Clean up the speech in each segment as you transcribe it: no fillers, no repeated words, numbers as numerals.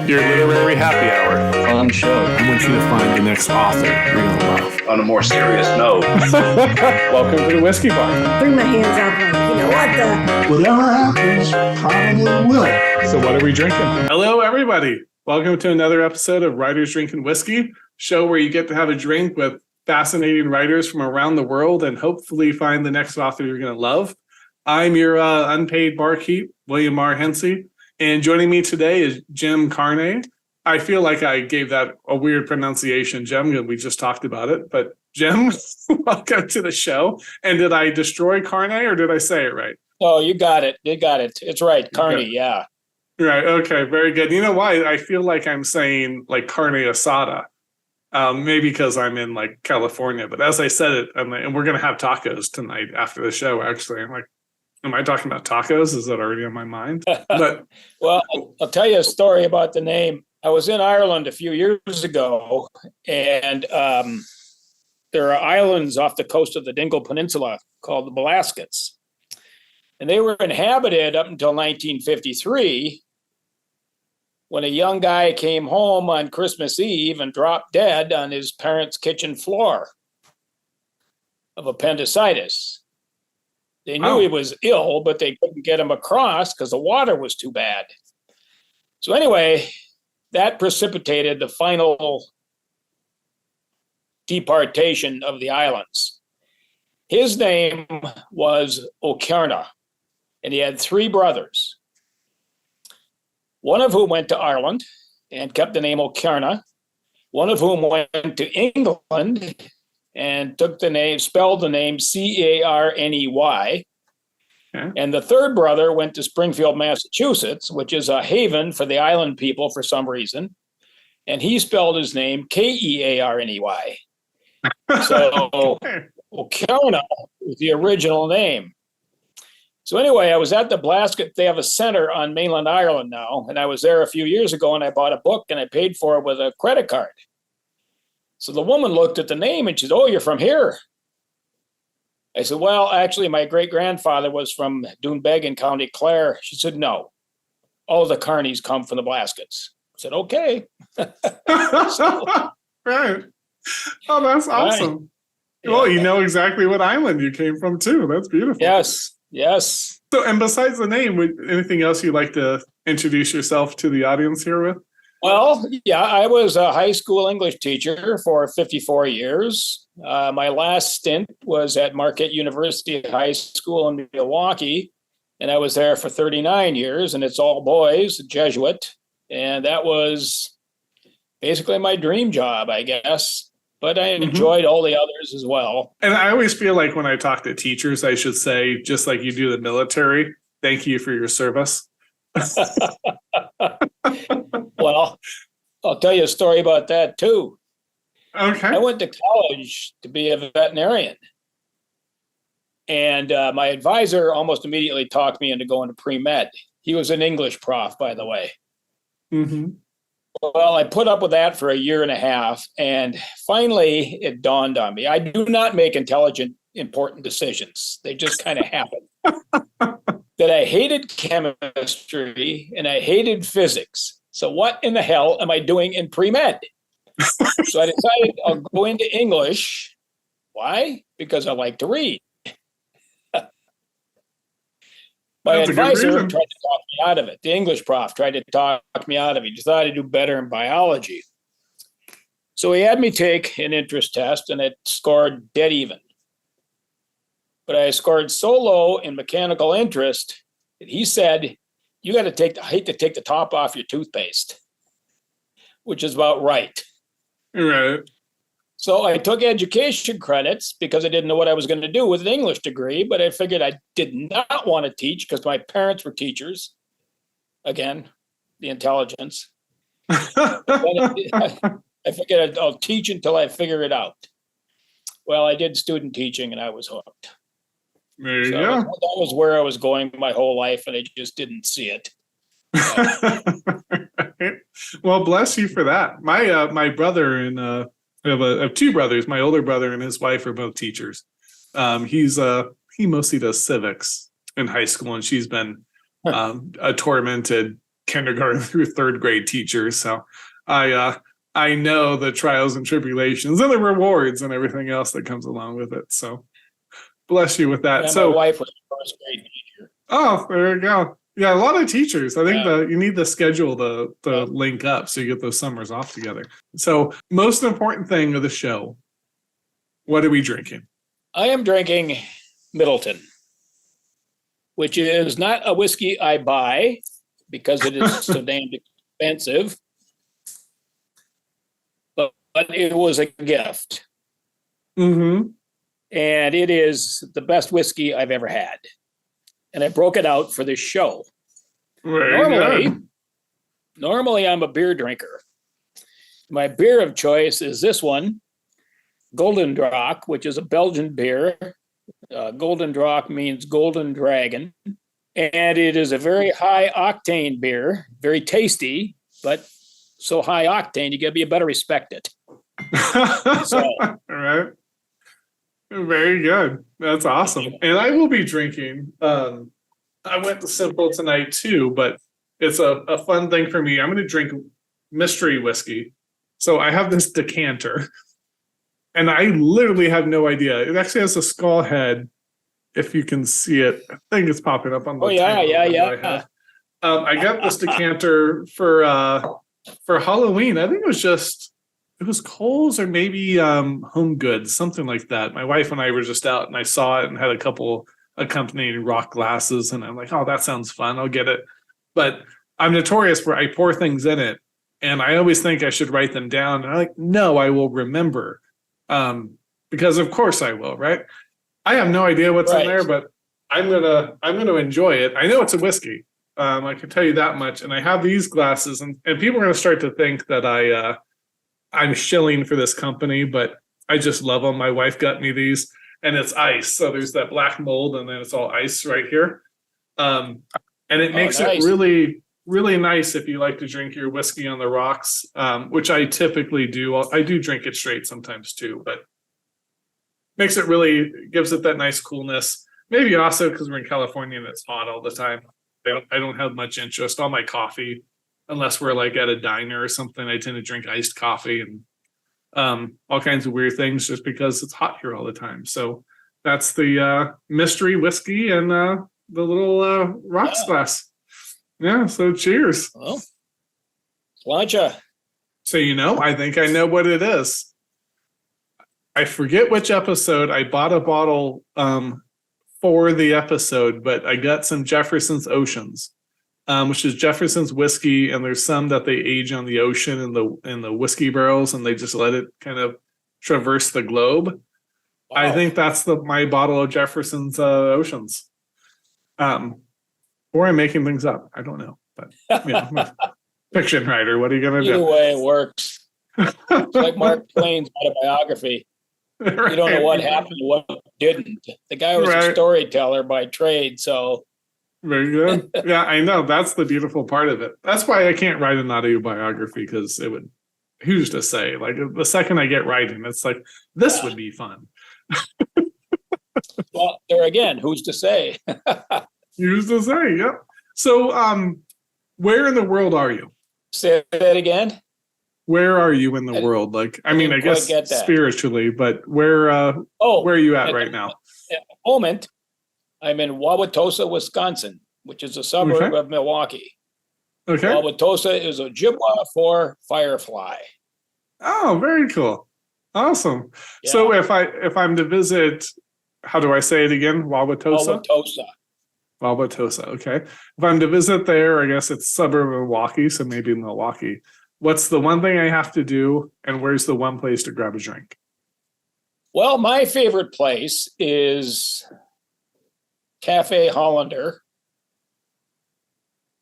Your literary happy hour. Fun show. I want you to find the next author you're going to love. On a more serious note. Welcome to the Whiskey Bar. Bring my hands up like, you know what the... Whatever happens, probably will. So what are we drinking? Hello, everybody. Welcome to another episode of Writers Drinking Whiskey, show where you get to have a drink with fascinating writers from around the world and hopefully find the next author you're going to love. I'm your unpaid barkeep, William R. Hincy, and joining me today is Jim Kearney. I feel like I gave that a weird pronunciation, Jim, because we just talked about it. But Jim, welcome to the show. And did I destroy Kearney or did I say it right? Oh, you got it. You got it. It's right. Kearney, okay. Yeah. Right. Okay. Very good. You know why? I feel like I'm saying like carne asada. Maybe because I'm in like California. But as I said it, and we're going to have tacos tonight after the show, actually. I'm like, am I talking about tacos? Is that already on my mind? But well, I'll tell you a story about the name. I was in Ireland a few years ago, and there are islands off the coast of the Dingle Peninsula called the Blaskets. And they were inhabited up until 1953, when a young guy came home on Christmas Eve and dropped dead on his parents' kitchen floor of appendicitis. They knew he was ill, but they couldn't get him across because the water was too bad. So anyway, that precipitated the final deportation of the islands. His name was O'Kearney, and he had three brothers, one of whom went to Ireland and kept the name O'Kearney, one of whom went to England and took the name, spelled the name Carney. Okay. And the third brother went to Springfield, Massachusetts, which is a haven for the island people for some reason. And he spelled his name Kearney. So O'Kearney is the original name. So anyway, I was at the Blasket. They have a center on mainland Ireland now. And I was there a few years ago and I bought a book and I paid for it with a credit card. So the woman looked at the name and she said, "Oh, you're from here." I said, "Well, actually, my great-grandfather was from Doonbeg in County Clare." She said, "No, all the Kearneys come from the Blaskets." I said, "Okay." So, right. Oh, that's awesome. Right. Well, you know exactly what island you came from, too. That's beautiful. Yes, yes. So, and besides the name, anything else you'd like to introduce yourself to the audience here with? Well, yeah, I was a high school English teacher for 54 years. My last stint was at Marquette University High School in Milwaukee, and I was there for 39 years, and it's all boys, Jesuit, and that was basically my dream job, I guess, but I enjoyed all the others as well. And I always feel like when I talk to teachers, I should say, just like you do the military, thank you for your service. Well, I'll tell you a story about that too. Okay. I went to college to be a veterinarian. And my advisor almost immediately talked me into going to pre-med. He was an English prof, by the way. Mm-hmm. Well, I put up with that for a year and a half. And finally, it dawned on me. I do not make intelligent, important decisions. They just kind of happen. That I hated chemistry and I hated physics. So what in the hell am I doing in pre-med? So I decided I'll go into English. Why? Because I like to read. My advisor tried to talk me out of it. The English prof tried to talk me out of it. He thought I'd do better in biology. So he had me take an interest test and it scored dead even. But I scored so low in mechanical interest that he said, "You got to hate to take the top off your toothpaste," which is about right. Right. So I took education credits because I didn't know what I was going to do with an English degree, but I figured I did not want to teach because my parents were teachers. Again, the intelligence. I figured I'll teach until I figure it out. Well, I did student teaching and I was hooked. There you go. That was where I was going my whole life, and I just didn't see it. Well, bless you for that. My brother and I have two brothers. My older brother and his wife are both teachers. He mostly does civics in high school, and she's been a tormented kindergarten through third grade teacher. So I know the trials and tribulations and the rewards and everything else that comes along with it. So bless you with that. Yeah, So my wife was a first grade teacher. oh, there you go. Yeah, a lot of teachers. I think Yeah. you need the schedule to Yeah. link up so you get those summers off together. So most important thing of the show, what are we drinking? I am drinking Middleton, which is not a whiskey I buy because it is so damn expensive, but it was a gift. Mm-hmm. And it is the best whiskey I've ever had. And I broke it out for this show. Very good. Normally I'm a beer drinker. My beer of choice is this one, Golden Draak, which is a Belgian beer. Golden Draak means golden dragon. And it is a very high octane beer, very tasty, but so high octane, you better respect it. So, All right. Very good. That's awesome. And I will be drinking. I went simple tonight too, but it's a fun thing for me. I'm going to drink mystery whiskey. So I have this decanter, and I literally have no idea. It actually has a skull head. If you can see it, I think it's popping up on the. oh yeah, title yeah, that I yeah. have. I got this decanter for Halloween. I think it was Kohl's or maybe Home Goods, something like that. My wife and I were just out and I saw it and had a couple accompanying rock glasses, and I'm like, oh, that sounds fun. I'll get it. But I'm notorious for I pour things in it, and I always think I should write them down. And I'm like, no, I will remember, because of course I will, right? I have no idea what's in there, but I'm gonna enjoy it. I know it's a whiskey. I can tell you that much. And I have these glasses, and people are gonna start to think that I'm shilling for this company, but I just love them. My wife got me these, and it's ice. So there's that black mold, and then it's all ice right here. And it makes nice. it really, really nice if you like to drink your whiskey on the rocks, which I typically do. I do drink it straight sometimes too, but makes it really, gives it that nice coolness. Maybe also because we're in California and it's hot all the time. I don't have much interest. All my coffee, unless we're like at a diner or something, I tend to drink iced coffee and all kinds of weird things just because it's hot here all the time. So that's the mystery whiskey and the little rocks glass. Yeah, so cheers. Well, Sláinte. So I think I know what it is. I forget which episode. I bought a bottle for the episode, but I got some Jefferson's Oceans. Which is Jefferson's whiskey, and there's some that they age on the ocean in the whiskey barrels, and they just let it kind of traverse the globe. Wow. I think that's my bottle of Jefferson's Oceans. Or I'm making things up. I don't know, but I'm a fiction writer. What are you gonna Either do? way, it works. It's like Mark Twain's autobiography. You don't know what happened, what didn't. The guy was a storyteller by trade, so. Very good. Yeah, I know. That's the beautiful part of it. That's why I can't write an autobiography, because it would, who's to say? Like the second I get writing, it's like, this would be fun. Well, there again, who's to say? Who's to say? Yep. So, where in the world are you? Say that again. Where are you in the world? Like, I mean, I didn't quite guess get that. spiritually, but where are you at right now? At the moment, I'm in Wauwatosa, Wisconsin, which is a suburb Okay. of Milwaukee. Okay. Wauwatosa is Ojibwa for firefly. Oh, very cool. Awesome. Yeah. So if I'm to visit, how do I say it again? Wauwatosa? Wauwatosa. Wauwatosa. Okay. If I'm to visit there, I guess it's suburb of Milwaukee, so maybe Milwaukee. What's the one thing I have to do, and where's the one place to grab a drink? Well, my favorite place is Cafe Hollander,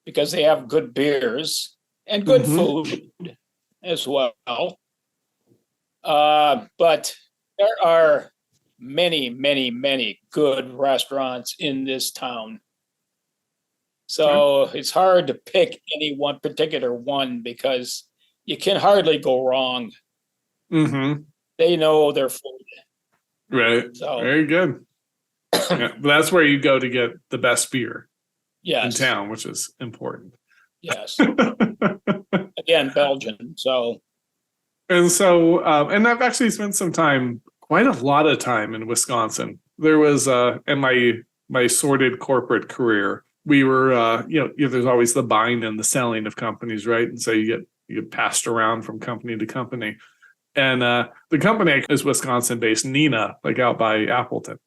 because they have good beers and good food as well. But there are many, many, many good restaurants in this town. So it's hard to pick any one particular one, because you can hardly go wrong. Mm-hmm. They know their food. Right. So Very good. Yeah, but that's where you go to get the best beer in yes. town, which is important. Yes. Again, Belgian. So And so, and I've actually spent some time, quite a lot of time in Wisconsin. There was, in my sordid corporate career, we were, there's always the buying and the selling of companies, right? And so you get passed around from company to company. And the company is Wisconsin-based. Neenah, like out by Appleton,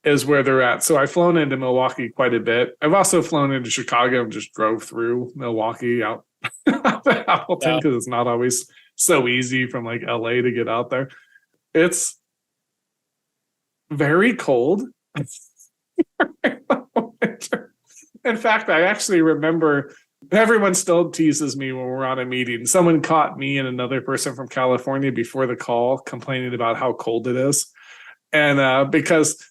is where they're at. So I've flown into Milwaukee quite a bit. I've also flown into Chicago and just drove through Milwaukee out to Appleton because it's not always so easy from like LA to get out there. It's very cold. In fact, I actually remember everyone still teases me when we're on a meeting. Someone caught me and another person from California before the call complaining about how cold it is. And because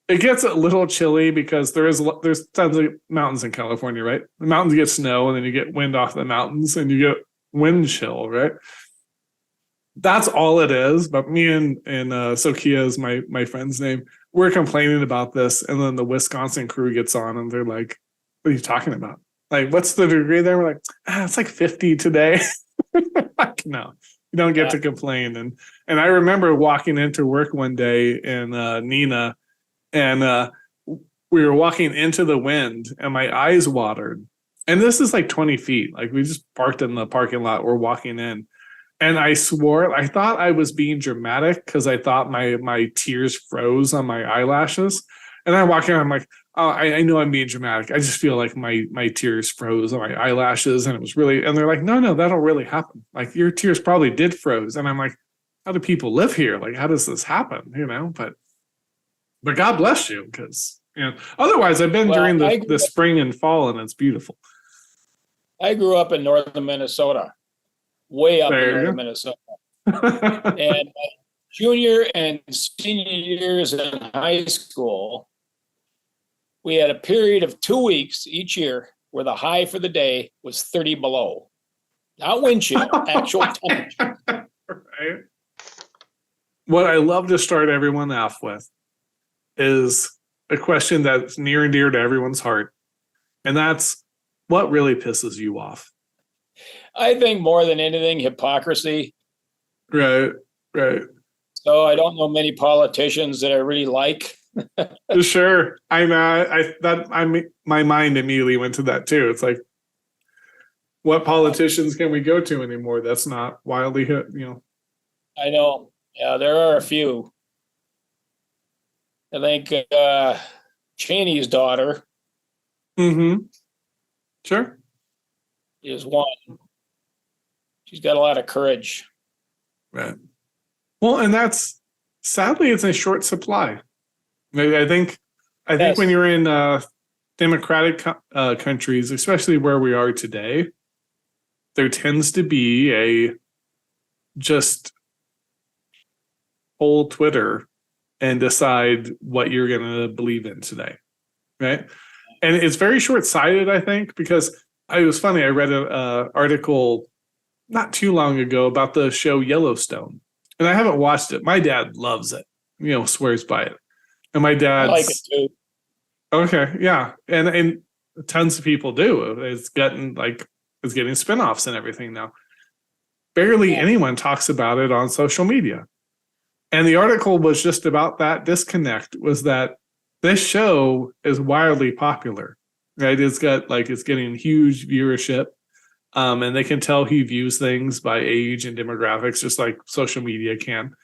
it gets a little chilly because there's tons of mountains in California, right? The mountains get snow and then you get wind off the mountains and you get wind chill, right? That's all it is. But me and Sokia is my friend's name. We're complaining about this. And then the Wisconsin crew gets on and they're like, what are you talking about? Like, what's the degree there? We're like, it's like 50 today. Like, no, you don't get to complain. And I remember walking into work one day in Neenah, and we were walking into the wind and my eyes watered. And this is like 20 feet. Like we just parked in the parking lot. We're walking in. And I swore, I thought I was being dramatic because I thought my tears froze on my eyelashes. And I walk in, I'm like, oh, I know I'm being dramatic. I just feel like my tears froze on my eyelashes. And it was really, and they're like, no, that'll really happen. Like your tears probably did froze. And I'm like, how do people live here? Like, how does this happen? But God bless you, because otherwise I've been during the spring and fall, and it's beautiful. I grew up in northern Minnesota, way up in northern Minnesota. And my junior and senior years in high school, we had a period of 2 weeks each year where the high for the day was 30 below. Not wind chill, actual temperature. Right. What I love to start everyone off with is a question that's near and dear to everyone's heart. And that's, what really pisses you off? I think more than anything, hypocrisy. Right. So I don't know many politicians that I really like. Sure. I know. My mind immediately went to that too. It's like, what politicians can we go to anymore? That's not wildly, I know. Yeah, there are a few. I think Cheney's daughter. Mm-hmm. Sure. Is one. She's got a lot of courage. Right. Well, and that's sadly it's a short supply. I think when you're in democratic countries, especially where we are today, there tends to be a just whole Twitter and decide what you're going to believe in today, right? And it's very short-sighted, I think, because it was funny. I read an article not too long ago about the show Yellowstone, and I haven't watched it. My dad loves it, swears by it, and my dad I like it too. Okay, yeah, and tons of people do. It's getting spinoffs and everything now. Barely anyone talks about it on social media. And the article was just about that disconnect, was that this show is wildly popular, right? It's getting huge viewership. And they can tell he views things by age and demographics, just like social media can.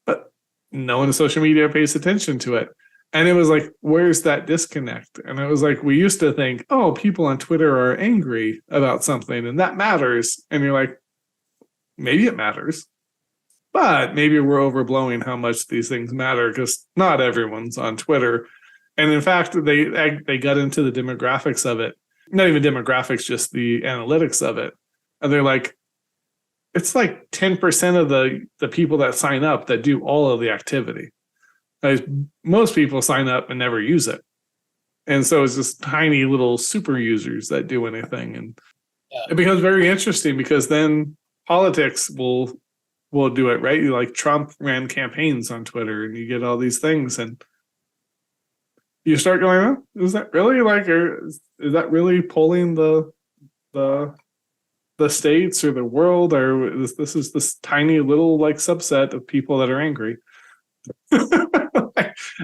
But no one in social media pays attention to it. And it was like, where's that disconnect? And it was like, we used to think, oh, people on Twitter are angry about something and that matters. And you're like, maybe it matters. But maybe we're overblowing how much these things matter, because not everyone's on Twitter. And in fact, they got into the demographics of it. Not even demographics, just the analytics of it. And they're like, it's like 10% of the people that sign up that do all of the activity. Like, most people sign up and never use it. And so it's just tiny little super users that do anything. And it becomes very interesting, because then politics will do it, right? Like Trump ran campaigns on Twitter and you get all these things, and you start going, oh, is that really is that really polling the the states or the world, or this is this tiny little like subset of people that are angry.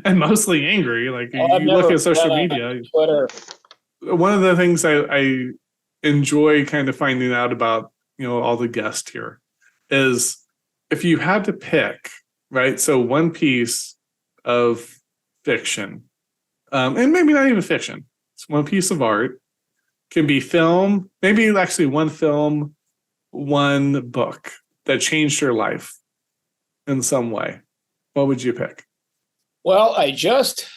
And mostly angry. Like I've you look never at social been on media. Twitter. One of the things I enjoy kind of finding out about, all the guests here is if you had to pick, right? So one piece of fiction, and maybe not even fiction, it's one piece of art, can be film, maybe actually one film, one book that changed your life in some way. What would you pick? Well, I just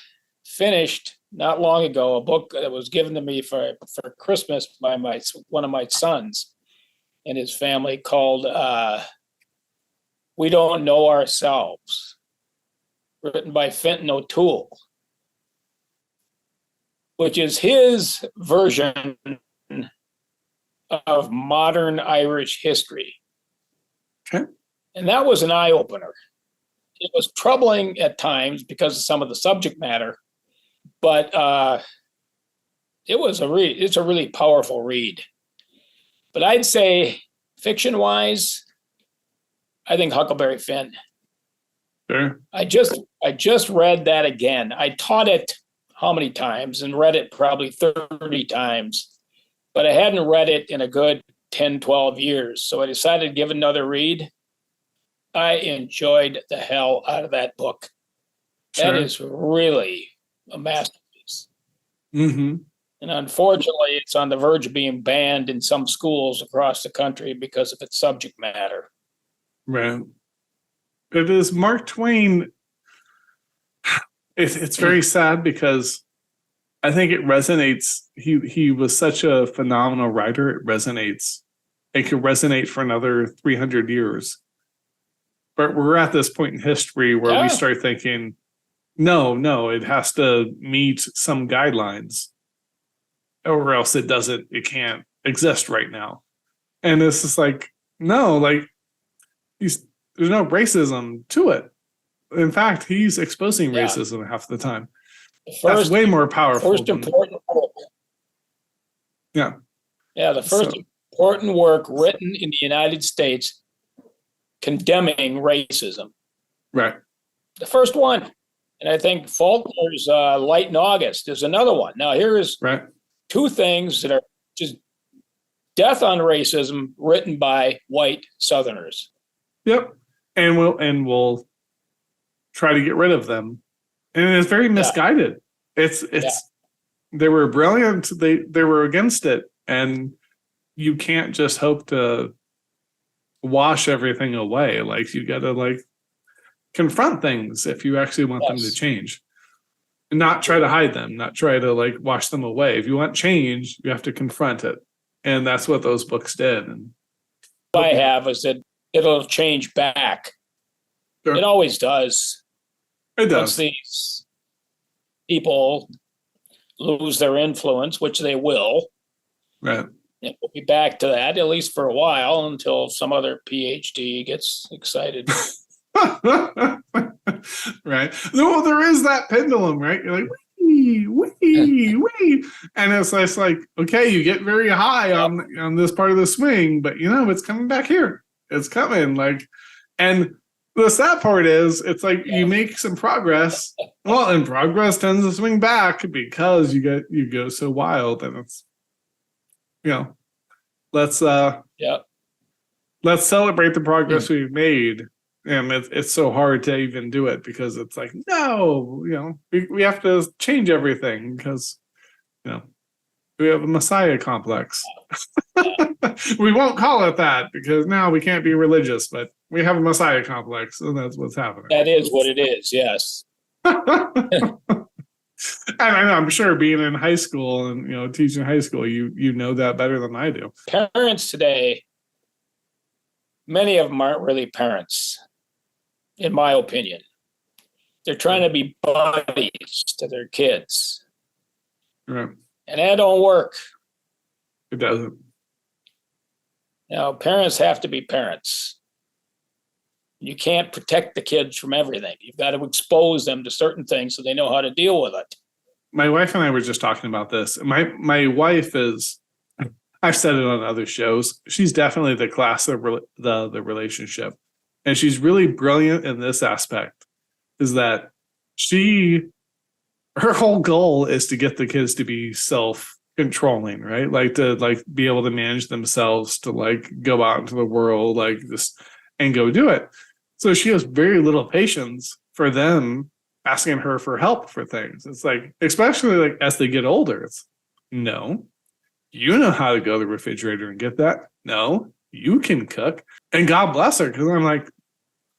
finished not long ago a book that was given to me for Christmas by one of my sons and his family called We Don't Know Ourselves, written by Fenton O'Toole, which is his version of modern Irish history. Okay. And that was an eye-opener. It was troubling at times because of some of the subject matter, but it's a really powerful read. But I'd say fiction-wise, I think Huckleberry Finn. Sure. I just read that again. I taught it how many times and read it probably 30 times, but I hadn't read it in a good 10, 12 years. So I decided to give it another read. I enjoyed the hell out of that book. Sure. That is really a masterpiece. Mm-hmm. And unfortunately, it's on the verge of being banned in some schools across the country because of its subject matter. Right. It is Mark Twain. It's very sad because I think it resonates. He was such a phenomenal writer. It resonates. It could resonate for another 300 years. But we're at this point in history where we start thinking, no, it has to meet some guidelines, or else it can't exist right now. And it's just like, no, like there's no racism to it. In fact, he's exposing racism half the time. That's way more powerful. Important book. Yeah. Yeah, the first important work written in the United States condemning racism. Right. The first one. And I think Faulkner's Light in August is another one. Now, here is two things that are just death on racism written by white Southerners. Yep. And we'll try to get rid of them. And it's very misguided. It's they were brilliant. They were against it. And you can't just hope to wash everything away. Like you gotta confront things if you actually want them to change. And not try to hide them, not try to wash them away. If you want change, you have to confront it. And that's what those books did. And what I have is that it'll change back. Sure. It always does. It does. Once these people lose their influence, which they will. Right. It will be back to that, at least for a while, until some other PhD gets excited. Right. Well, there is that pendulum, right? You're like, wee. And it's like, okay, you get very high on this part of the swing, but it's coming back here. It's coming. And the sad part is it's like you make some progress. Well, and progress tends to swing back because you go so wild, and it's let's celebrate the progress we've made. And it's so hard to even do it because it's like, no, we have to change everything because we have a Messiah complex. We won't call it that because now we can't be religious, but we have a Messiah complex, and that's what's happening. That is what it is, yes. And I'm sure being in high school and teaching high school, you know that better than I do. Parents today, many of them aren't really parents, in my opinion. They're trying to be buddies to their kids. Right. And that don't work. It doesn't. Parents have to be parents. You can't protect the kids from everything. You've got to expose them to certain things so they know how to deal with it. My wife and I were just talking about this. My wife is I've said it on other shows. She's definitely the class of the relationship. And she's really brilliant in this aspect, is that her whole goal is to get the kids to be self-controlling, right? Like to be able to manage themselves, to go out into the world, and go do it. So she has very little patience for them asking her for help for things. It's especially as they get older, it's no, you know how to go to the refrigerator and get that. No, you can cook. And God bless her, because I'm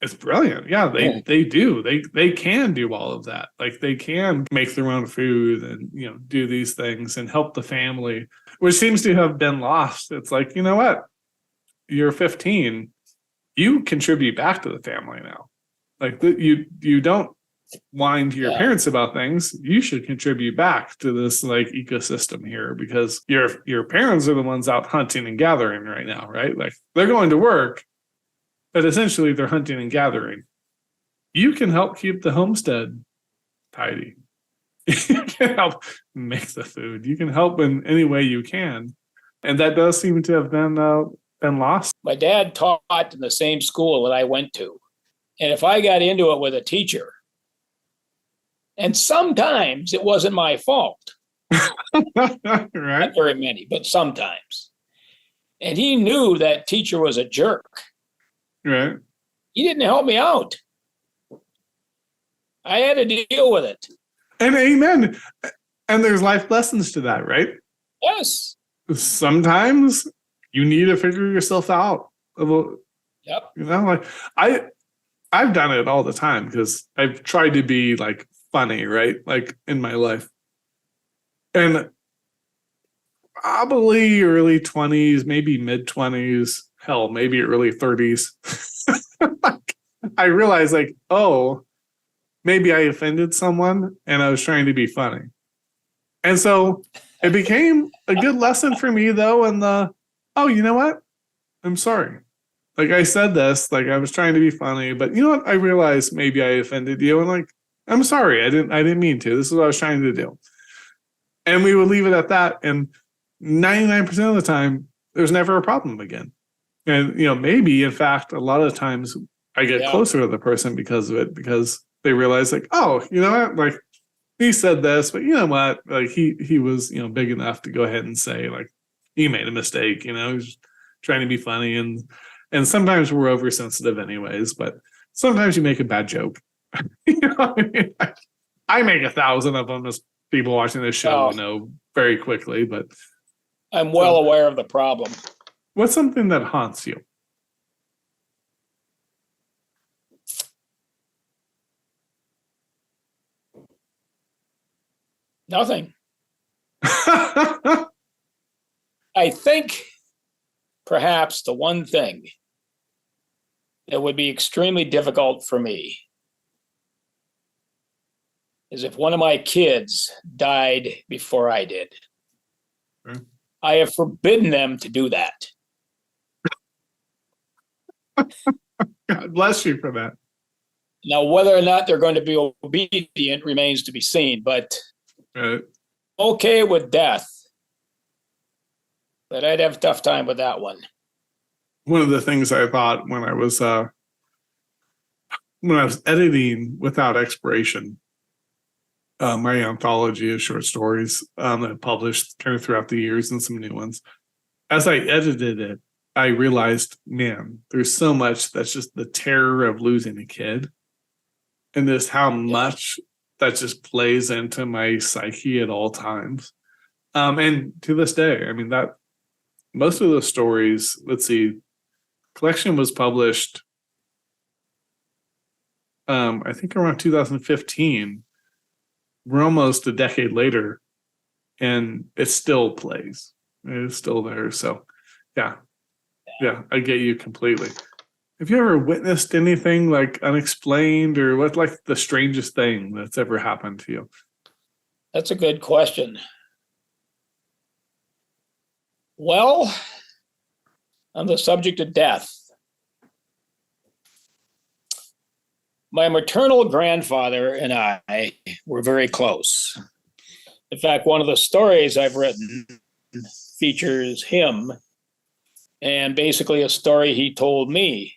it's brilliant. Yeah, they do. They can do all of that. They can make their own food and, do these things and help the family, which seems to have been lost. It's you know what? You're 15. You contribute back to the family now. You don't whine to your parents about things. You should contribute back to this ecosystem here, because your parents are the ones out hunting and gathering right now, right? They're going to work, but essentially they're hunting and gathering. You can help keep the homestead tidy. You can help make the food. You can help in any way you can. And that does seem to have been lost. My dad taught in the same school that I went to. And if I got into it with a teacher, and sometimes it wasn't my fault. Right. Not very many, but sometimes. And he knew that teacher was a jerk. Right. He didn't help me out. I had to deal with it. And amen. And there's life lessons to that, right? Yes. Sometimes you need to figure yourself out. Yep. I've done it all the time, because I've tried to be funny, right? In my life. And probably early 20s, maybe mid 20s, hell, maybe early 30s. I realized oh, maybe I offended someone and I was trying to be funny. And so it became a good lesson for me, though, in oh, you know what? I'm sorry. I said this, I was trying to be funny, but you know what? I realized maybe I offended you, and I'm sorry. I didn't mean to. This is what I was trying to do. And we would leave it at that. And 99% of the time, there's never a problem again. And, maybe, in fact, a lot of times I get closer to the person because of it, because they realize oh, you know what? He said this, but you know what? He was, big enough to go ahead and say he made a mistake, he was trying to be funny. And sometimes we're oversensitive anyways, but sometimes you make a bad joke. I make 1,000 of them, as people watching this show know very quickly, but I'm well aware of the problem. What's something that haunts you? Nothing. I think perhaps the one thing that would be extremely difficult for me is if one of my kids died before I did. I have forbidden them to do that. God bless you for that. Now, whether or not they're going to be obedient remains to be seen, but okay with death. But I'd have a tough time with that one. One of the things I thought when I was editing Without Expiration, my anthology of short stories that I published kind of throughout the years, and some new ones, as I edited it, I realized, man, there's so much that's just the terror of losing a kid, and just how much that just plays into my psyche at all times. And to this day, I mean, that most of the stories, let's see, collection was published, I think around 2015. We're almost a decade later, and it still plays. It's still there. So, yeah, I get you completely. Have you ever witnessed anything unexplained, or what the strangest thing that's ever happened to you? That's a good question. Well, on the subject of death, my maternal grandfather and I were very close. In fact, one of the stories I've written features him and basically a story he told me.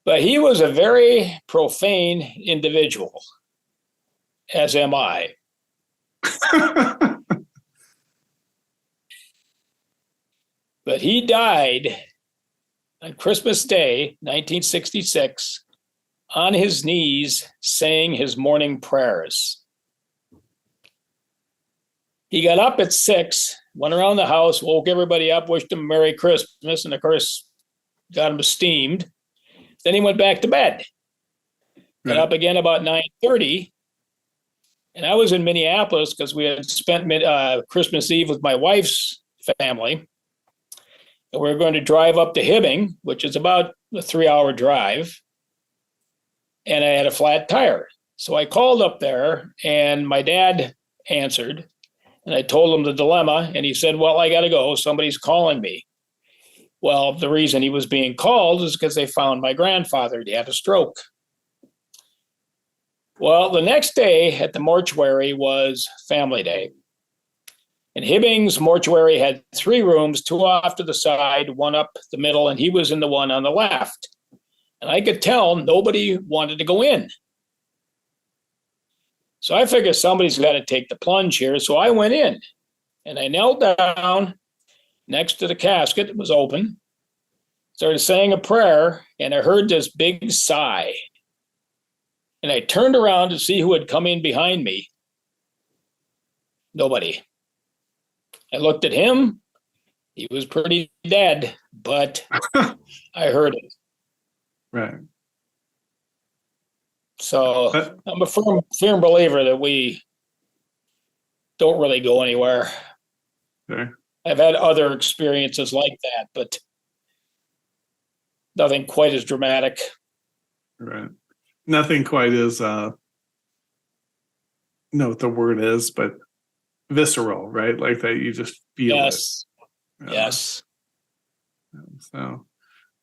But he was a very profane individual, as am I. But he died on Christmas Day, 1966, on his knees saying his morning prayers. He got up at 6, went around the house, woke everybody up, wished them Merry Christmas, and of course, got them steamed. Then he went back to bed. Got up again about 9:30. And I was in Minneapolis because we had spent Christmas Eve with my wife's family. And we were going to drive up to Hibbing, which is about a 3-hour drive. And I had a flat tire. So I called up there and my dad answered. And I told him the dilemma. And he said, well, I got to go. Somebody's calling me. Well, the reason he was being called is because they found my grandfather. He had a stroke. Well, the next day at the mortuary was Family Day. And Hibbing's mortuary had 3 rooms, 2 off to the side, 1 up the middle, and he was in the one on the left. And I could tell nobody wanted to go in. So I figured somebody's got to take the plunge here. So I went in and I knelt down next to the casket. It was open. Started saying a prayer and I heard this big sigh. And I turned around to see who had come in behind me. Nobody. I looked at him. He was pretty dead, but I heard it. Right. So I'm a firm believer that we don't really go anywhere. Okay. I've had other experiences like that, but nothing quite as dramatic. Right. Nothing quite as know what the word is, but visceral, right? Like that you just feel Yes. it. Yes. So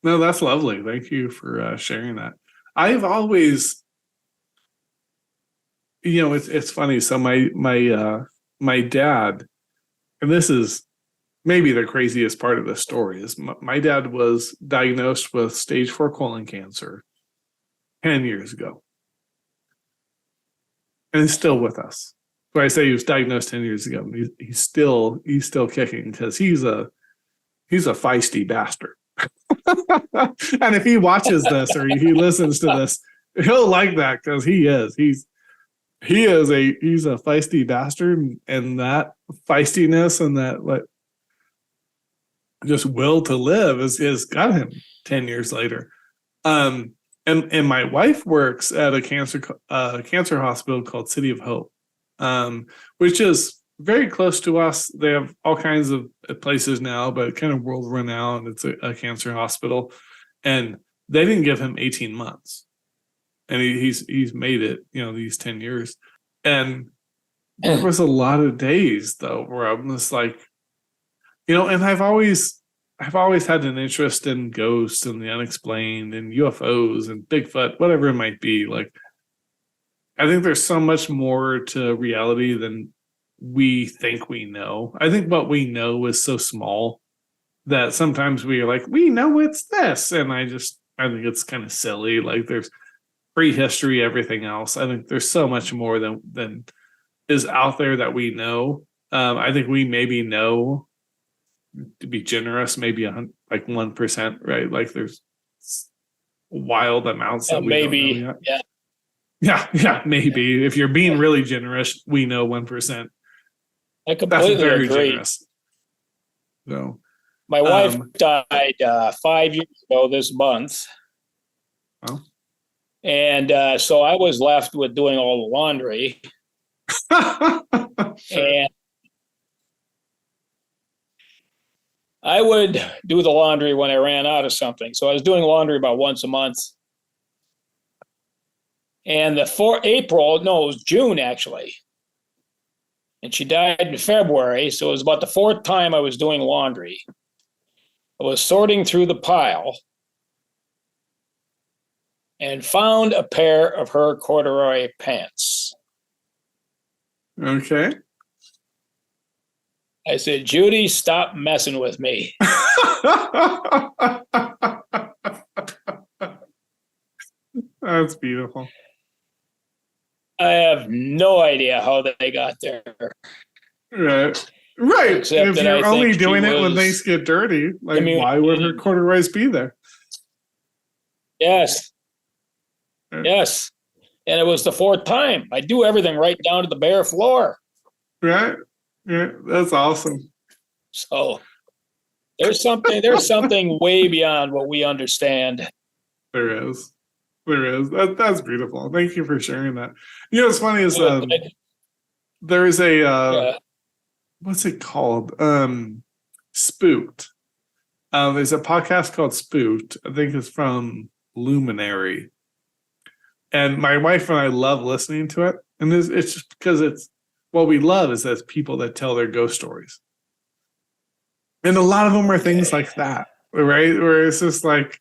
no, that's lovely. Thank you for sharing that. I've always, it's funny. So my dad, and this is maybe the craziest part of the story, is my dad was diagnosed with stage 4 colon cancer 10 years ago. And he's still with us. When I say he was diagnosed 10 years ago, he's still kicking because he's a feisty bastard. And if he watches this or he listens to this, he'll like that because he's a feisty bastard, and that feistiness and that like just will to live is got him 10 years later. And my wife works at a cancer hospital called City of Hope, which is very close to us. They have all kinds of places now, but kind of world renowned. It's a cancer hospital, and they didn't give him 18 months, and he's made it, these 10 years. And there was a lot of days though where I'm just like, and I've always had an interest in ghosts and the unexplained and UFOs and Bigfoot, whatever it might be. Like, I think there's so much more to reality than we think we know. I think what we know is so small that sometimes we are like, we know it's this. And I think it's kind of silly. Like, there's prehistory, everything else. I think there's so much more than is out there that we know. I think we maybe know, to be generous, maybe like 1%, right? Like, there's wild amounts that we maybe don't know yet. Yeah, maybe. If you're being really generous, we know 1%. I completely That's very agree. generous. So My wife died 5 years ago this month. Well. And so I was left with doing all the laundry. Sure. And I would do the laundry when I ran out of something. So I was doing laundry about once a month. And it was June actually. And she died in February. So it was about the 4th time I was doing laundry. I was sorting through the pile and found a pair of her corduroy pants. Okay. I said, Judy, stop messing with me. That's beautiful. I have no idea how they got there. Right. Right. Except If that you're I only think she doing it when was things get dirty, like why would her corduroys be there? Yes. Right. Yes. And it was the fourth time. I do everything right down to the bare floor. Right. Yeah, that's awesome. So there's something way beyond what we understand. There is. There is. That's beautiful. Thank you for sharing that. You know what's funny is there is a Yeah. what's it called? Spooked. There's a podcast called Spooked. I think it's from Luminary. And my wife and I love listening to it. And it's just because it's what we love is that people that tell their ghost stories. And a lot of them are things like that, right? Where it's just like,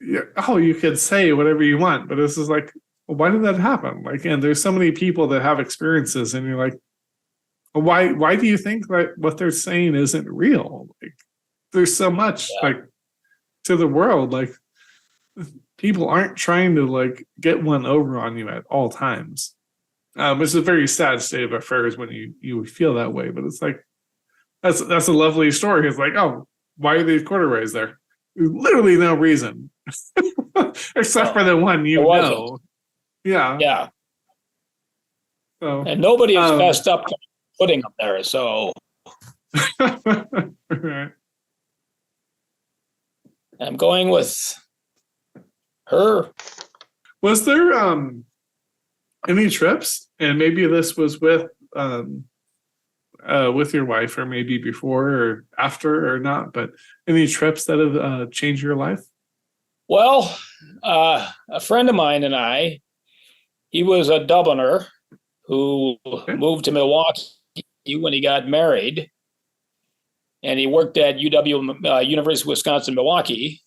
yeah, oh, you could say whatever you want, but this is like, well, why did that happen? Like, and there's so many people that have experiences, and you're like, well, why do you think that what they're saying isn't real? Like, there's so much like to the world, like people aren't trying to like get one over on you at all times. It's a very sad state of affairs when you feel that way, but it's like that's a lovely story. It's like, oh, why are these corduroys there? There's literally no reason, except for the one you know. Yeah. Yeah. So, and nobody has messed up putting them there. So right. I'm going with her. Was there any trips? And maybe this was with your wife, or maybe before or after or not, but any trips that have changed your life? Well, a friend of mine and I, he was a Dubliner who moved to Milwaukee when he got married, and he worked at University of Wisconsin, Milwaukee.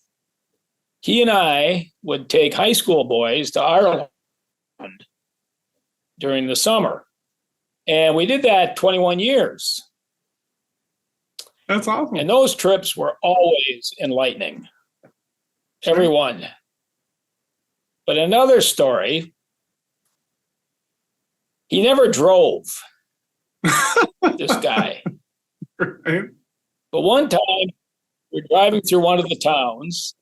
He and I would take high school boys to Ireland during the summer. And we did that 21 years. That's awesome. And those trips were always enlightening. Every one. But another story, he never drove, this guy. Right. But one time, we're driving through one of the towns,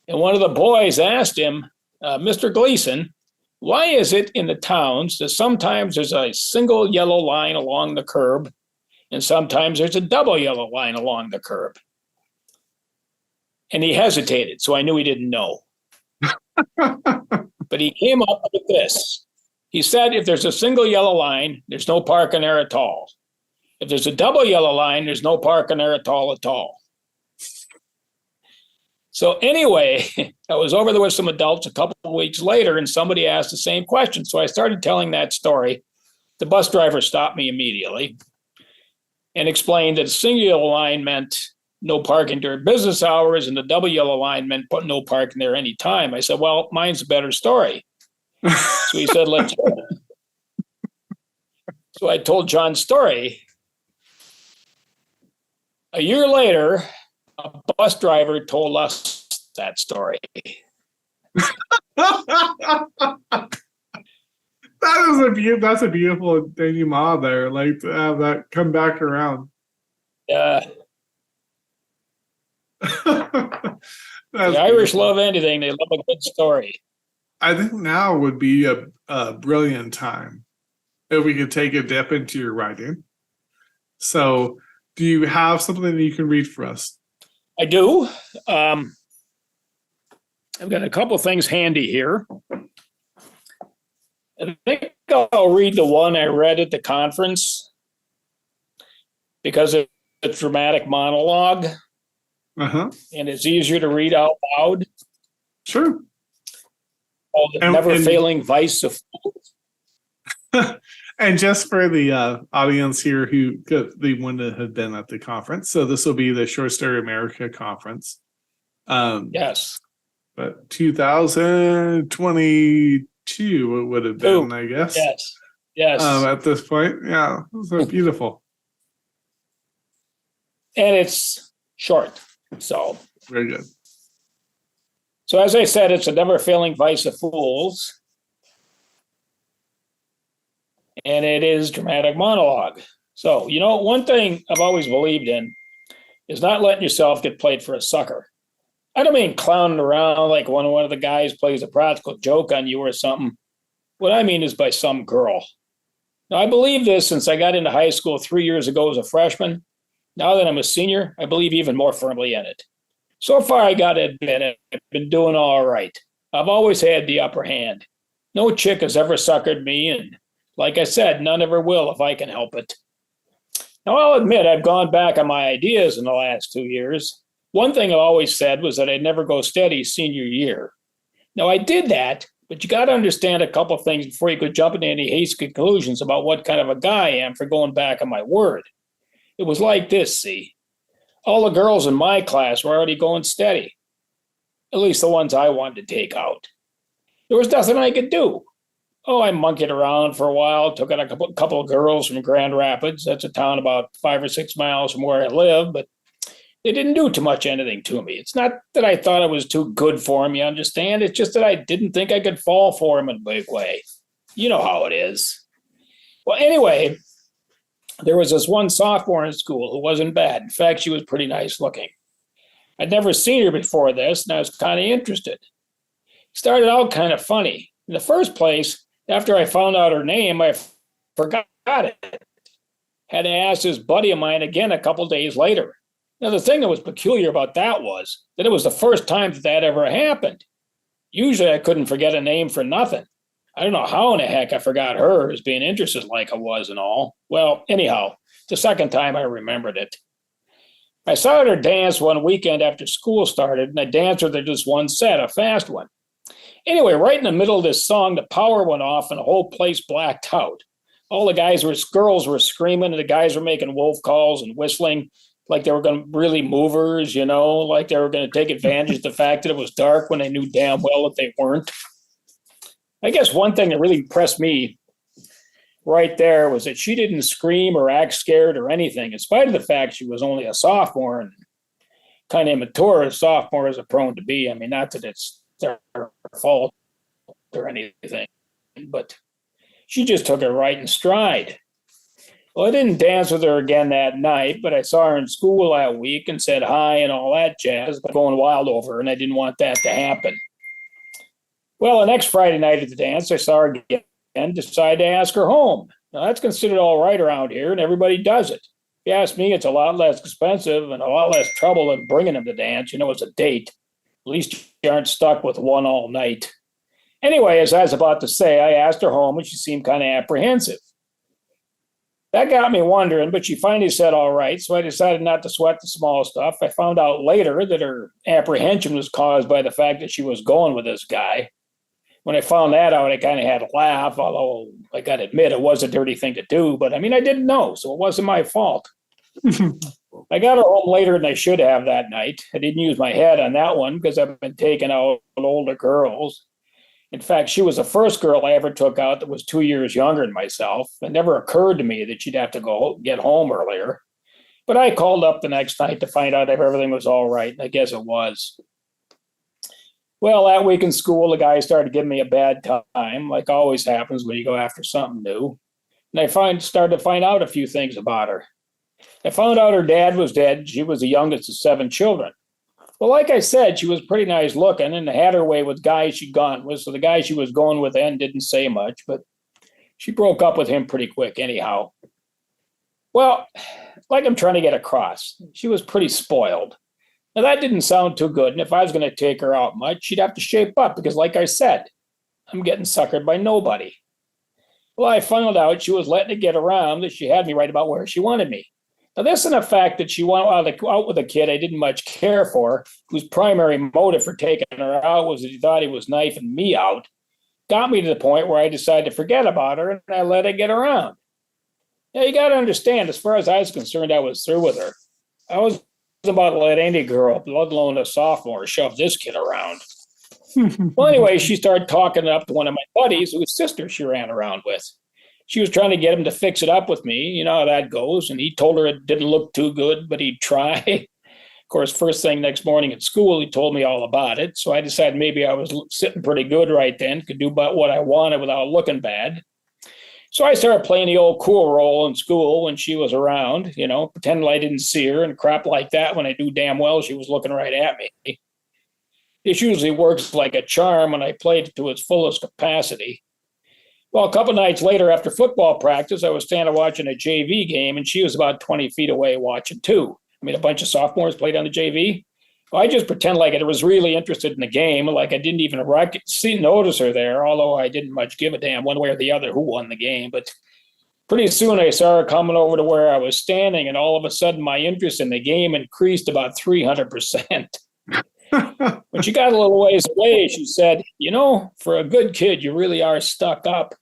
and one of the boys asked him, Mr. Gleason, why is it in the towns that sometimes there's a single yellow line along the curb and sometimes there's a double yellow line along the curb? And he hesitated, so I knew he didn't know. But he came up with this. He said, if there's a single yellow line, there's no parking there at all. If there's a double yellow line, there's no parking there at all at all. So anyway, I was over there with some adults a couple of weeks later, and somebody asked the same question. So I started telling that story. The bus driver stopped me immediately and explained that a single yellow line meant no parking during business hours, and the double yellow line meant put no parking there any time. I said, well, mine's a better story. So he said, let's hear it. So I told John's story. A year later, a bus driver told us that story. That's a beautiful denouement there, like to have that come back around. The Irish love anything. They love a good story. I think now would be a brilliant time if we could take a dip into your writing. So do you have something that you can read for us? I do. I've got a couple things handy here. I think I'll read the one I read at the conference because it's a dramatic monologue. Uh-huh. And it's easier to read out loud. Sure. Oh, the never-failing vice of fools. And just for the audience here who the one that had been at the conference, so this will be the Short Story America conference. Yes. But 2022 it would have been, I guess. Yes. Yes. At this point, yeah, so beautiful. and it's short. So Very good. as I said, it's a never-failing vice of fools. And it is dramatic monologue. So, one thing I've always believed in is not letting yourself get played for a sucker. I don't mean clowning around like one of the guys plays a practical joke on you or something. What I mean is by some girl. Now, I believe this since I got into high school 3 years ago as a freshman. Now that I'm a senior, I believe even more firmly in it. So far, I got to admit it, I've been doing all right. I've always had the upper hand. No chick has ever suckered me, and like I said, none ever will if I can help it. Now, I'll admit I've gone back on my ideas in the last 2 years. One thing I always said was that I'd never go steady senior year. Now, I did that, but you got to understand a couple things before you could jump into any hasty conclusions about what kind of a guy I am for going back on my word. It was like this, see. All the girls in my class were already going steady, at least the ones I wanted to take out. There was nothing I could do. Oh, I monkeyed around for a while, took out a couple of girls from Grand Rapids. That's a town about 5 or 6 miles from where I live, but they didn't do too much anything to me. It's not that I thought I was too good for them, you understand? It's just that I didn't think I could fall for them in a big way. You know how it is. Well, anyway, there was this one sophomore in school who wasn't bad. In fact, she was pretty nice looking. I'd never seen her before this, and I was kind of interested. It started out kind of funny. In the first place, after I found out her name, I forgot it. Had to ask this buddy of mine again a couple days later. Now, the thing that was peculiar about that was that it was the first time that ever happened. Usually I couldn't forget a name for nothing. I don't know how in the heck I forgot her as being interested like I was and all. Well, anyhow, the second time I remembered it. I saw her dance one weekend after school started, and I danced with her just one set, a fast one. Anyway, right in the middle of this song, the power went off and the whole place blacked out. All the girls were screaming, and the guys were making wolf calls and whistling like they were going to really move her, like they were going to take advantage of the fact that it was dark when they knew damn well that they weren't. I guess one thing that really impressed me right there was that she didn't scream or act scared or anything, in spite of the fact she was only a sophomore and kind of immature as sophomores are prone to be. I mean, not that it's their fault or anything, but she just took it right in stride. Well, I didn't dance with her again that night, but I saw her in school that week and said hi and all that jazz, but going wild over her, and I didn't want that to happen. Well, the next Friday night at the dance, I saw her again and decided to ask her home. Now, that's considered all right around here, and everybody does it. If you ask me, it's a lot less expensive and a lot less trouble than bringing them to dance. It's a date. At least you aren't stuck with one all night. Anyway, as I was about to say, I asked her home, and she seemed kind of apprehensive. That got me wondering, but she finally said all right, so I decided not to sweat the small stuff. I found out later that her apprehension was caused by the fact that she was going with this guy. When I found that out, I kind of had to laugh, although I got to admit it was a dirty thing to do, but I didn't know, so it wasn't my fault. I got her home later than I should have that night. I didn't use my head on that one because I've been taking out older girls. In fact, she was the first girl I ever took out that was 2 years younger than myself. It never occurred to me that she'd have to get home earlier. But I called up the next night to find out if everything was all right, and I guess it was. Well, that week in school, the guy started giving me a bad time, like always happens when you go after something new. And I started to find out a few things about her. I found out her dad was dead. She was the youngest of 7 children. Well, like I said, she was pretty nice looking and had her way with guys she'd gone with. So the guy she was going with then didn't say much, but she broke up with him pretty quick anyhow. Well, like I'm trying to get across, she was pretty spoiled. Now, that didn't sound too good. And if I was going to take her out much, she'd have to shape up because, like I said, I'm getting suckered by nobody. Well, I found out she was letting it get around that she had me right about where she wanted me. Now, this and the fact that she went out with a kid I didn't much care for, whose primary motive for taking her out was that he thought he was knifing me out, got me to the point where I decided to forget about her and I let it get around. Now, you got to understand, as far as I was concerned, I was through with her. I was about to let any girl, let alone a sophomore, shove this kid around. Well, anyway, she started talking up to one of my buddies whose sister she ran around with. She was trying to get him to fix it up with me. You know how that goes. And he told her it didn't look too good, but he'd try. Of course, first thing next morning at school, he told me all about it. So I decided maybe I was sitting pretty good right then, could do about what I wanted without looking bad. So I started playing the old cool role in school when she was around, pretending I didn't see her and crap like that when I knew damn well she was looking right at me. This usually works like a charm when I played it to its fullest capacity. Well, a couple of nights later after football practice, I was standing watching a JV game and she was about 20 feet away watching too. I mean, a bunch of sophomores played on the JV. Well, I just pretend like I was really interested in the game, like I didn't even notice her there, although I didn't much give a damn one way or the other who won the game. But pretty soon I saw her coming over to where I was standing, and all of a sudden my interest in the game increased about 300%. When she got a little ways away, she said, for a good kid, you really are stuck up.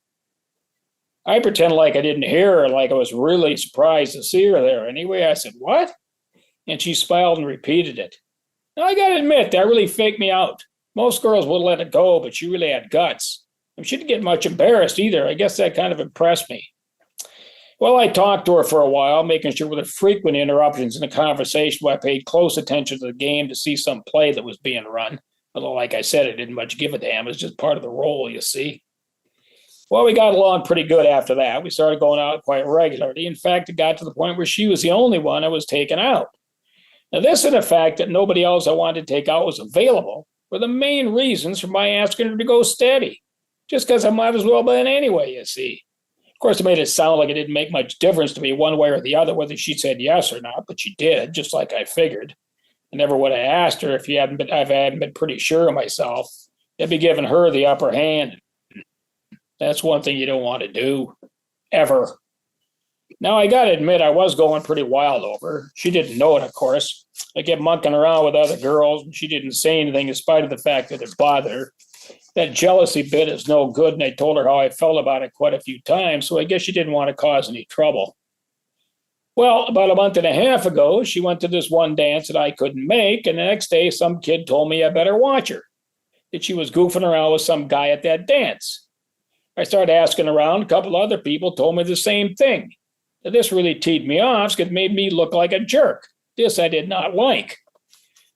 I pretend like I didn't hear her, like I was really surprised to see her there. Anyway, I said, what? And she smiled and repeated it. Now, I got to admit, that really faked me out. Most girls would let it go, but she really had guts. And she didn't get much embarrassed either. I guess that kind of impressed me. Well, I talked to her for a while, making sure with the frequent interruptions in the conversation, I paid close attention to the game to see some play that was being run. Although, like I said, I didn't much give a damn. It was just part of the role, you see. Well, we got along pretty good after that. We started going out quite regularly. In fact, it got to the point where she was the only one I was taking out. Now, this and the fact that nobody else I wanted to take out was available were the main reasons for my asking her to go steady. Just because I might as well have been anyway, you see. Of course, it made it sound like it didn't make much difference to me one way or the other whether she said yes or not, but she did, just like I figured. I never would have asked her if I hadn't been pretty sure of myself. I'd be giving her the upper hand. That's one thing you don't want to do, ever. Now, I got to admit, I was going pretty wild over her. She didn't know it, of course. I kept monkeying around with other girls, and she didn't say anything in spite of the fact that it bothered her. That jealousy bit is no good, and I told her how I felt about it quite a few times, so I guess she didn't want to cause any trouble. Well, about a month and a half ago, she went to this one dance that I couldn't make, and the next day some kid told me I better watch her, that she was goofing around with some guy at that dance. I started asking around. A couple other people told me the same thing. Now, this really teed me off because it made me look like a jerk. This I did not like.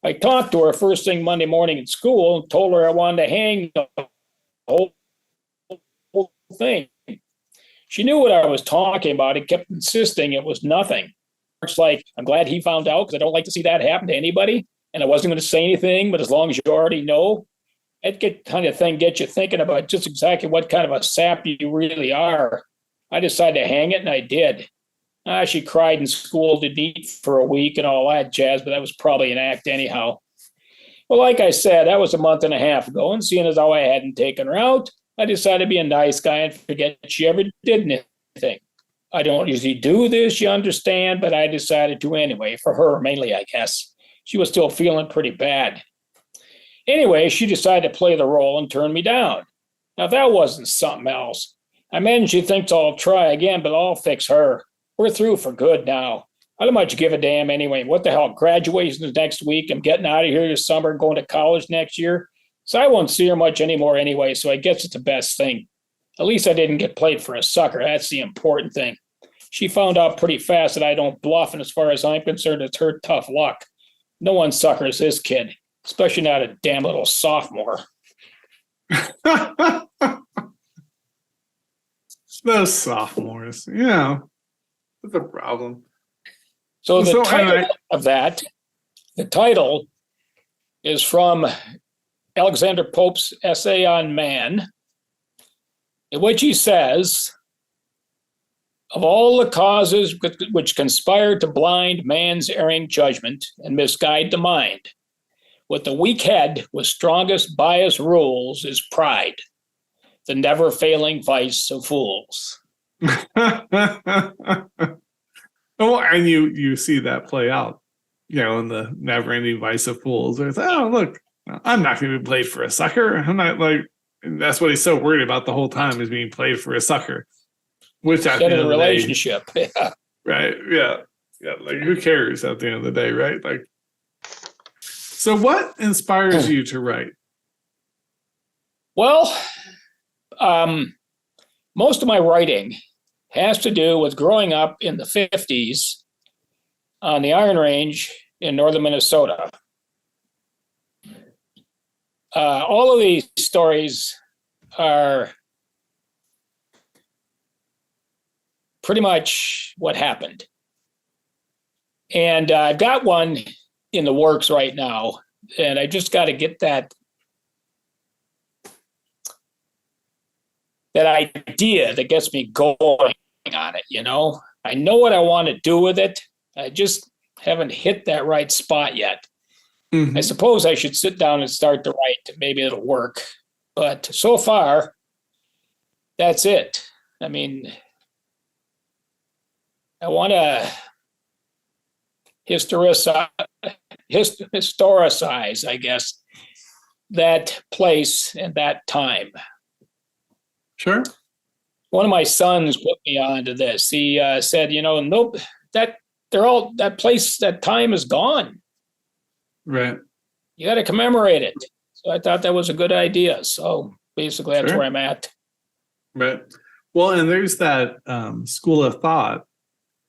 I talked to her first thing Monday morning at school and told her I wanted to hang the whole thing. She knew what I was talking about. It kept insisting it was nothing. It's like, I'm glad he found out because I don't like to see that happen to anybody. And I wasn't going to say anything, but as long as you already know, that kind of thing gets you thinking about just exactly what kind of a sap you really are. I decided to hang it, and I did. She cried in school, didn't eat for a week and all that jazz, but that was probably an act anyhow. Well, like I said, that was a month and a half ago, and seeing as how I hadn't taken her out, I decided to be a nice guy and forget she ever did anything. I don't usually do this, you understand, but I decided to anyway, for her mainly, I guess. She was still feeling pretty bad. Anyway, she decided to play the role and turn me down. Now, that wasn't something else. I imagine she thinks I'll try again, but I'll fix her. We're through for good now. I don't much give a damn anyway. What the hell? Graduation is next week. I'm getting out of here this summer, going to college next year. So I won't see her much anymore anyway, so I guess it's the best thing. At least I didn't get played for a sucker. That's the important thing. She found out pretty fast that I don't bluff, and as far as I'm concerned, it's her tough luck. No one suckers this kid, especially not a damn little sophomore. Those sophomores, that's a problem. So the title of that, the title is from Alexander Pope's essay on man, in which he says, of all the causes which conspire to blind man's erring judgment and misguide the mind, what the weak head with strongest bias rules is pride, the never-failing vice of fools. Oh, and you see that play out, in the never-ending vice of fools. It's, oh, look, I'm not going to be played for a sucker. I'm not that's what he's so worried about the whole time is being played for a sucker. Which at the end of the relationship, day, yeah. Right, yeah. Who cares at the end of the day, right? So what inspires you to write? Well, most of my writing has to do with growing up in the 50s on the Iron Range in northern Minnesota. All of these stories are pretty much what happened. And I've got one in the works right now, and I just got to get that idea that gets me going on it, you know? I know what I want to do with it. I just haven't hit that right spot yet. I suppose I should sit down and start to write. Maybe it'll work. But so far, that's it. I mean, I want to historicize, I guess, that place and that time. Sure. One of my sons put me onto this. He said, you know, nope, that place, that time is gone. Right. You got to commemorate it. So I thought that was a good idea. So basically, that's Sure. where I'm at. Right. Well, and there's that school of thought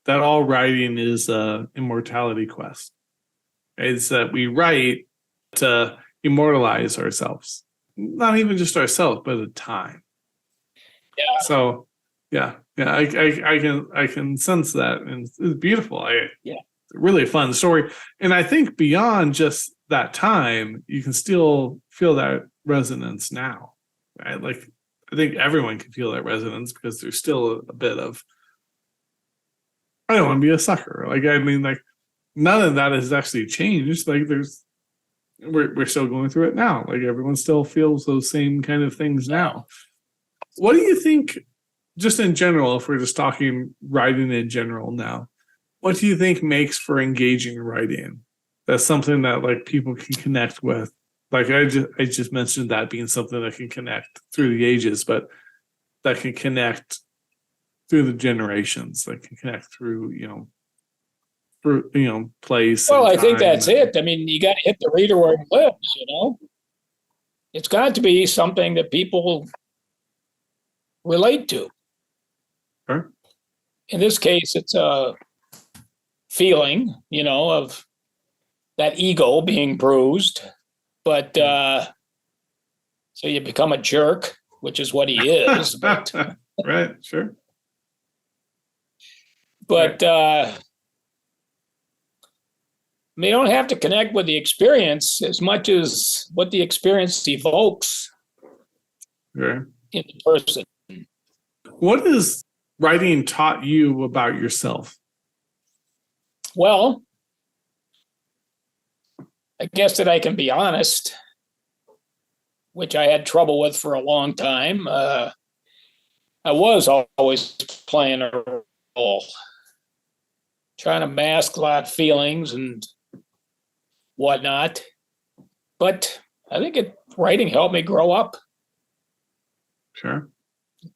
that all writing is a immortality quest. It's that we write to immortalize ourselves, not even just ourselves, but a time. Yeah. So, yeah, I can sense that, and it's beautiful. Really fun story, and I think beyond just that time, you can still feel that resonance now, right? Like, I think everyone can feel that resonance because there's still a bit of, I don't want to be a sucker. Like, I mean, like, none of that has actually changed. Like, we're still going through it now. Like, everyone still feels those same kind of things now. What do you think, just in general, if we're just talking writing in general now, what do you think makes for engaging writing? That's something that like people can connect with. Like I just mentioned that being something that can connect through the ages, but that can connect through the generations, that can connect through, place. Well, I think that's it. I mean, you got to hit the reader where it lives, you know? It's got to be something that people relate to. Sure. In this case, it's a feeling, you know, of that ego being bruised. But so you become a jerk, which is what he is. But, right, sure. But you don't have to connect with the experience as much as what the experience evokes Sure. in the person. What has writing taught you about yourself? Well, I guess that I can be honest, which I had trouble with for a long time. I was always playing a role, trying to mask a lot of feelings and whatnot. But I think writing helped me grow up. Sure.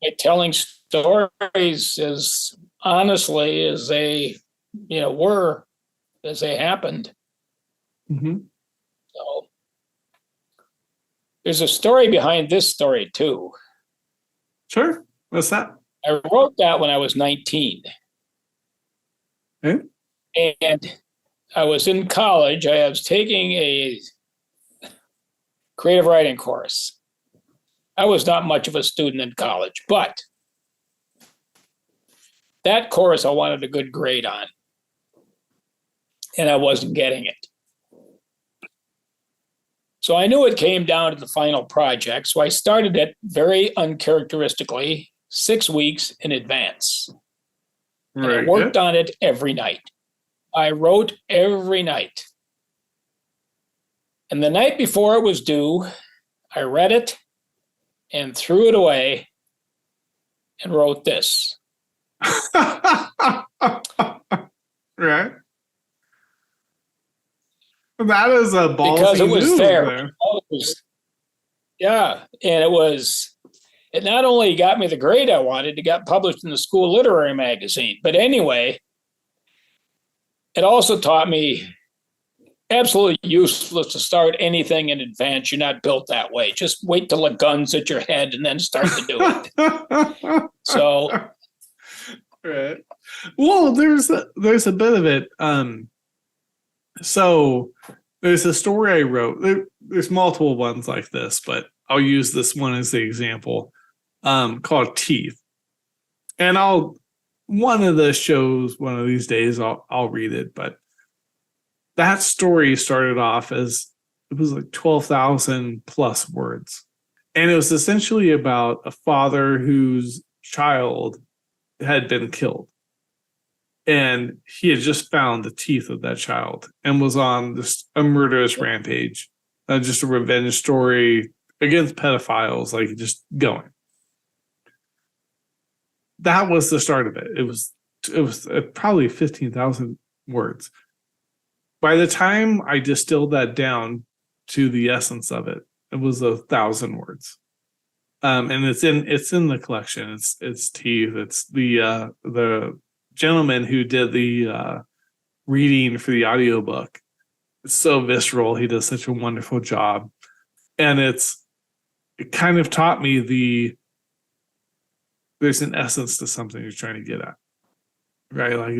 By telling stories as honestly as they, were, as they happened. Mm-hmm. So there's a story behind this story too. Sure. What's that? I wrote that when I was 19. Okay. And I was in college. I was taking a creative writing course. I was not much of a student in college, but that course I wanted a good grade on. And I wasn't getting it. So I knew it came down to the final project. So I started it very uncharacteristically 6 weeks in advance. And I worked on it every night. I wrote every night. And the night before it was due, I read it and threw it away and wrote this. Right. That is a ballsy because it was move there. Yeah, and it not only got me the grade I wanted, it got published in the school literary magazine. But anyway, it also taught me absolutely useless to start anything in advance. You're not built that way. Just wait till the gun's at your head and then start to do it. So Right. Well, there's a bit of it. So there's a story I wrote. There's multiple ones like this, but I'll use this one as the example. Called Teeth. And one of the shows, one of these days, I'll read it. But that story started off as it was like 12,000 plus words. And it was essentially about a father whose child had been killed. And he had just found the teeth of that child and was on a murderous rampage. Just a revenge story against pedophiles, like just going. That was the start of it. It was probably 15,000 words. By the time I distilled that down to the essence of it, it was 1,000 words. And it's in the collection. It's Teeth. It's the gentleman who did the reading for the audiobook. It's so visceral. He does such a wonderful job. And it kind of taught me there's an essence to something you're trying to get at. Right? Like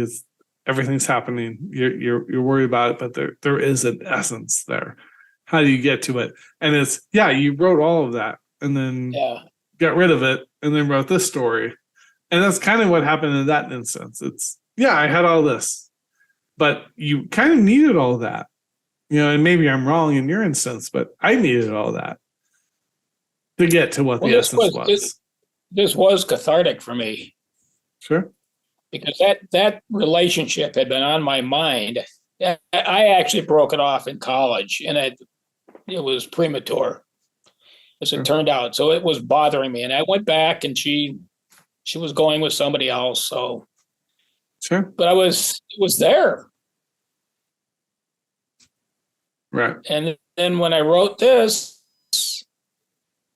everything's happening. You're worried about it, but there is an essence there. How do you get to it? And you wrote all of that and then got rid of it and then wrote this story. And that's kind of what happened in that instance. I had all this, but you kind of needed all that, and maybe I'm wrong in your instance, but I needed all that to get to what the essence was. This was cathartic for me. Sure. Because that relationship had been on my mind. I actually broke it off in college, and it was premature, as it turned out. So it was bothering me, and I went back, and she was going with somebody else. So, sure. But it was there, right? And then when I wrote this,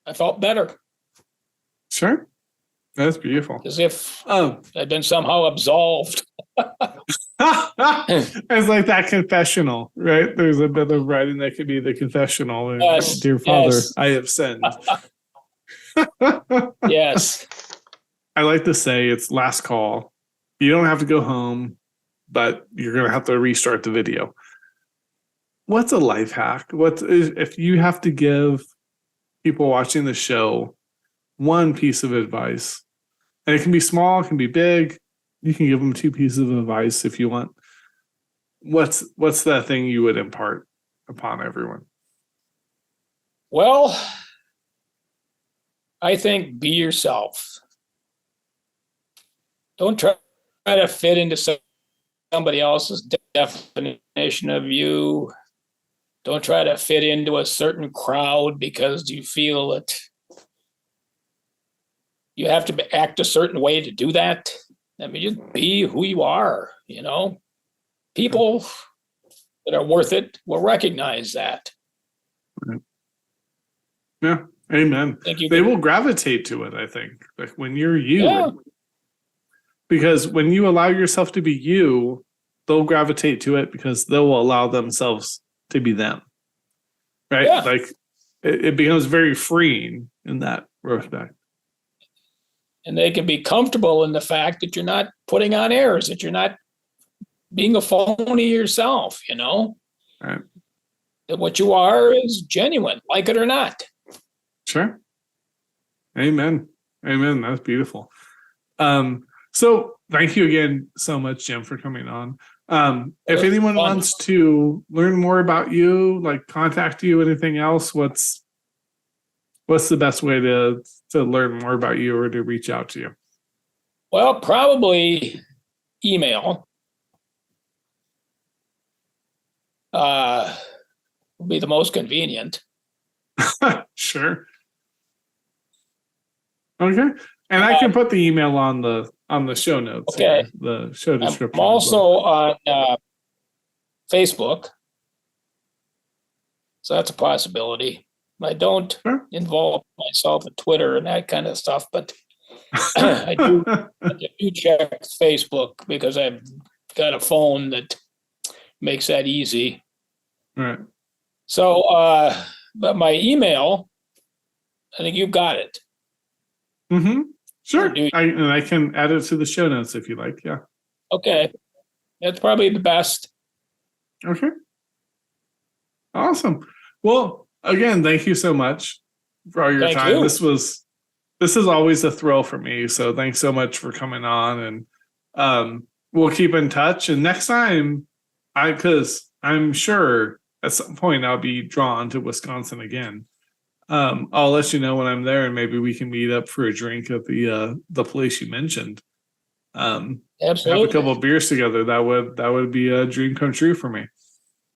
I felt better. Sure. That's beautiful. As if I'd been somehow absolved. It's like that confessional, right? There's a bit of writing that could be the confessional. Yes, Dear Father, I have sinned. Yes. I like to say it's last call. You don't have to go home, but you're going to have to restart the video. What's a life hack? If you have to give people watching the show one piece of advice, and it can be small, it can be big. You can give them 2 pieces of advice if you want. What's that thing you would impart upon everyone? Well, I think be yourself. Don't try to fit into somebody else's definition of you. Don't try to fit into a certain crowd because you feel that you have to act a certain way to do that. I mean, just be who you are, People that are worth it will recognize that. Yeah, amen. They will gravitate to it, I think. Like when you're you. Yeah. Because when you allow yourself to be you, they'll gravitate to it because they will allow themselves to be them. Right? Yeah. Like it becomes very freeing in that respect. And they can be comfortable in the fact that you're not putting on airs, that you're not being a phony yourself, Right. That what you are is genuine, like it or not. Sure. Amen. Amen. That's beautiful. So thank you again so much, Jim, for coming on. If anyone wants to learn more about you, like contact you, anything else, what's the best way to learn more about you or to reach out to you? Well, probably email. Will be the most convenient. Sure. Okay. And I can put the email on the show notes. Okay. Here, the show description. I'm also on Facebook. So that's a possibility. I don't involve myself in Twitter and that kind of stuff, but I do check Facebook because I've got a phone that makes that easy. Right. So, but my email, I think you've got it. Mm-hmm. Sure. Do- I can add it to the show notes if you like. Yeah. Okay. That's probably the best. Okay. Awesome. Well, again, thank you so much for all your Thank time. you. This is always a thrill for me. So thanks so much for coming on, and we'll keep in touch. And next time, because I'm sure at some point I'll be drawn to Wisconsin again. I'll let you know when I'm there, and maybe we can meet up for a drink at the place you mentioned. Have a Absolutely. couple of beers together. That would be a dream come true for me.